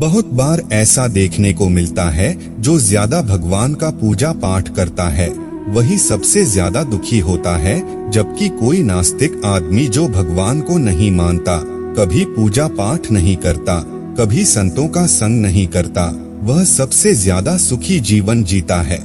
बहुत बार ऐसा देखने को मिलता है, जो ज्यादा भगवान का पूजा पाठ करता है वही सबसे ज्यादा दुखी होता है, जबकि कोई नास्तिक आदमी जो भगवान को नहीं मानता, कभी पूजा पाठ नहीं करता, कभी संतों का संग नहीं करता, वह सबसे ज्यादा सुखी जीवन जीता है।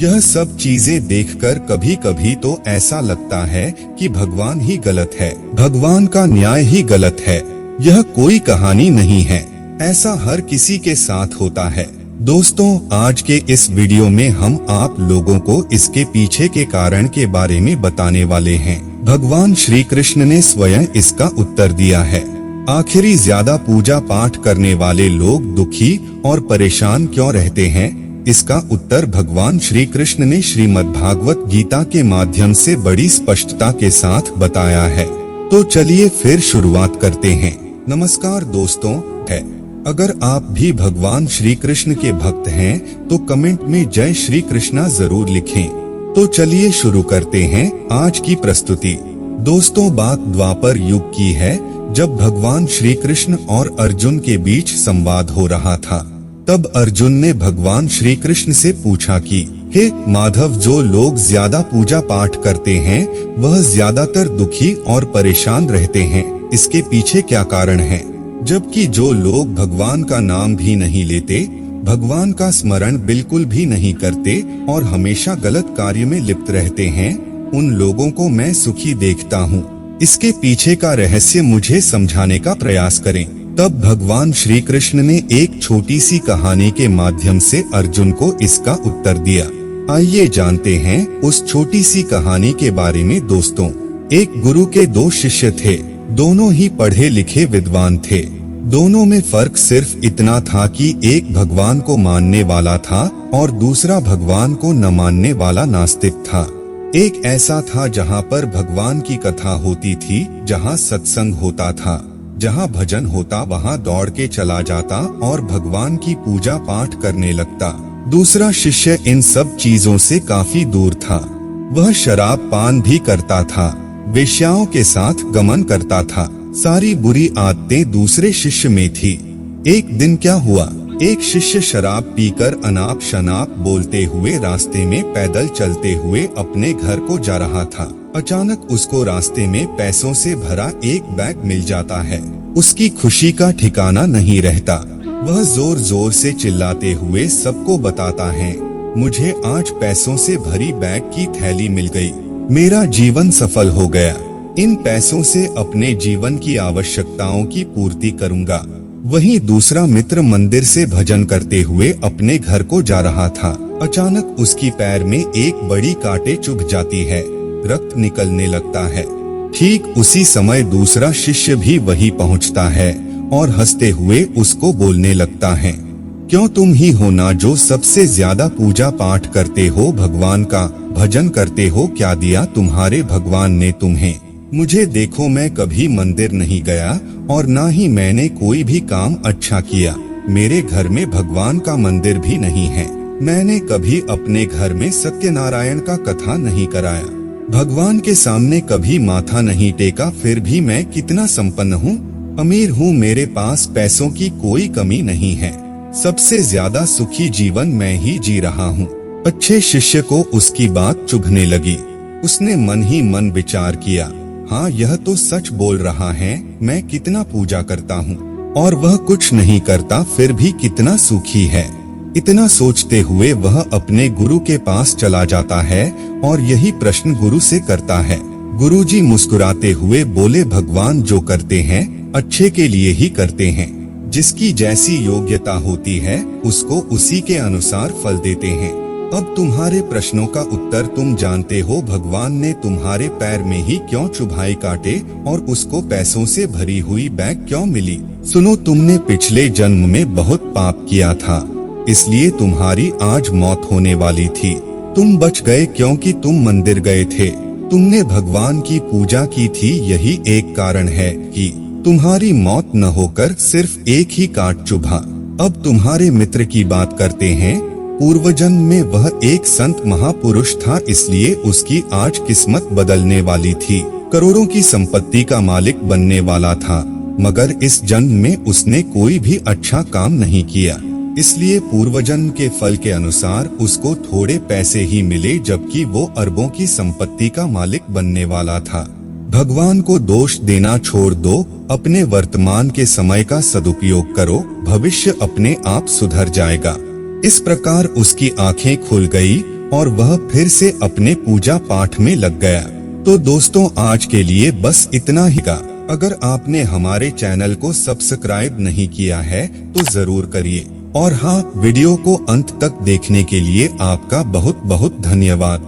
यह सब चीजें देखकर कभी कभी तो ऐसा लगता है कि भगवान ही गलत है, भगवान का न्याय ही गलत है। यह कोई कहानी नहीं है, ऐसा हर किसी के साथ होता है। दोस्तों, आज के इस वीडियो में हम आप लोगों को इसके पीछे के कारण के बारे में बताने वाले हैं। भगवान श्री कृष्ण ने स्वयं इसका उत्तर दिया है। आखिरी ज्यादा पूजा पाठ करने वाले लोग दुखी और परेशान क्यों रहते हैं? इसका उत्तर भगवान श्री कृष्ण ने श्रीमद्भागवत गीता के माध्यम से बड़ी स्पष्टता के साथ बताया है। तो चलिए फिर शुरुआत करते हैं। नमस्कार दोस्तों, अगर आप भी भगवान श्री कृष्ण के भक्त हैं तो कमेंट में जय श्री कृष्णा जरूर लिखें। तो चलिए शुरू करते हैं आज की प्रस्तुति। दोस्तों, बात द्वापर युग की है, जब भगवान श्री कृष्ण और अर्जुन के बीच संवाद हो रहा था। तब अर्जुन ने भगवान श्री कृष्ण से पूछा कि हे माधव, जो लोग ज्यादा पूजा पाठ करते हैं वह ज्यादातर दुखी और परेशान रहते हैं, इसके पीछे क्या कारण है? जबकि जो लोग भगवान का नाम भी नहीं लेते, भगवान का स्मरण बिल्कुल भी नहीं करते और हमेशा गलत कार्य में लिप्त रहते हैं, उन लोगों को मैं सुखी देखता हूँ। इसके पीछे का रहस्य मुझे समझाने का प्रयास करें। तब भगवान श्री कृष्ण ने एक छोटी सी कहानी के माध्यम से अर्जुन को इसका उत्तर दिया। आइए जानते हैं उस छोटी सी कहानी के बारे में। दोस्तों, एक गुरु के दो शिष्य थे। दोनों ही पढ़े लिखे विद्वान थे। दोनों में फर्क सिर्फ इतना था कि एक भगवान को मानने वाला था और दूसरा भगवान को न मानने वाला नास्तिक था। एक ऐसा था जहाँ पर भगवान की कथा होती थी, जहाँ सत्संग होता था, जहाँ भजन होता वहाँ दौड़ के चला जाता और भगवान की पूजा पाठ करने लगता। दूसरा शिष्य इन सब चीजों से काफी दूर था। वह शराब पान भी करता था, वेश्याओं के साथ गमन करता था। सारी बुरी आदतें दूसरे शिष्य में थी। एक दिन क्या हुआ, एक शिष्य शराब पीकर अनाप शनाप बोलते हुए रास्ते में पैदल चलते हुए अपने घर को जा रहा था। अचानक उसको रास्ते में पैसों से भरा एक बैग मिल जाता है। उसकी खुशी का ठिकाना नहीं रहता। वह जोर जोर से चिल्लाते हुए सबको बताता है, मुझे आज पैसों से भरी बैग की थैली मिल गई, मेरा जीवन सफल हो गया। इन पैसों से अपने जीवन की आवश्यकताओं की पूर्ति करूंगा। वहीं दूसरा मित्र मंदिर से भजन करते हुए अपने घर को जा रहा था। अचानक उसकी पैर में एक बड़ी कांटे चुभ जाती है, रक्त निकलने लगता है। ठीक उसी समय दूसरा शिष्य भी वहीं पहुंचता है और हंसते हुए उसको बोलने लगता है, क्यों तुम ही हो ना जो सबसे ज्यादा पूजा पाठ करते हो, भगवान का भजन करते हो, क्या दिया तुम्हारे भगवान ने तुम्हें? मुझे देखो, मैं कभी मंदिर नहीं गया और ना ही मैंने कोई भी काम अच्छा किया। मेरे घर में भगवान का मंदिर भी नहीं है। मैंने कभी अपने घर में सत्यनारायण का कथा नहीं कराया, भगवान के सामने कभी माथा नहीं टेका। फिर भी मैं कितना संपन्न हूँ, अमीर हूँ, मेरे पास पैसों की कोई कमी नहीं है। सबसे ज्यादा सुखी जीवन मैं ही जी रहा हूँ। अच्छे शिष्य को उसकी बात चुभने लगी। उसने मन ही मन विचार किया, हाँ यह तो सच बोल रहा है, मैं कितना पूजा करता हूँ और वह कुछ नहीं करता, फिर भी कितना सुखी है। इतना सोचते हुए वह अपने गुरु के पास चला जाता है और यही प्रश्न गुरु से करता है। गुरुजी मुस्कुराते हुए बोले, भगवान जो करते हैं अच्छे के लिए ही करते हैं। जिसकी जैसी योग्यता होती है उसको उसी के अनुसार फल देते हैं। अब तुम्हारे प्रश्नों का उत्तर तुम जानते हो। भगवान ने तुम्हारे पैर में ही क्यों चुभाए कांटे और उसको पैसों से भरी हुई बैग क्यों मिली? सुनो, तुमने पिछले जन्म में बहुत पाप किया था, इसलिए तुम्हारी आज मौत होने वाली थी। तुम बच गए क्योंकि तुम मंदिर गए थे, तुमने भगवान की पूजा की थी। यही एक कारण है कि तुम्हारी मौत न होकर सिर्फ एक ही कांट चुभा। अब तुम्हारे मित्र की बात करते हैं। पूर्वजन्म में वह एक संत महापुरुष था, इसलिए उसकी आज किस्मत बदलने वाली थी। करोड़ों की संपत्ति का मालिक बनने वाला था। मगर इस जन्म में उसने कोई भी अच्छा काम नहीं किया, इसलिए पूर्वजन्म के फल के अनुसार उसको थोड़े पैसे ही मिले, जबकि वो अरबों की संपत्ति का मालिक बनने वाला था। भगवान को दोष देना छोड़ दो, अपने वर्तमान के समय का सदुपयोग करो, भविष्य अपने आप सुधर जाएगा। इस प्रकार उसकी आंखें खुल गई और वह फिर से अपने पूजा पाठ में लग गया। तो दोस्तों, आज के लिए बस इतना ही का। अगर आपने हमारे चैनल को सब्सक्राइब नहीं किया है तो जरूर करिए, और हाँ, वीडियो को अंत तक देखने के लिए आपका बहुत बहुत धन्यवाद।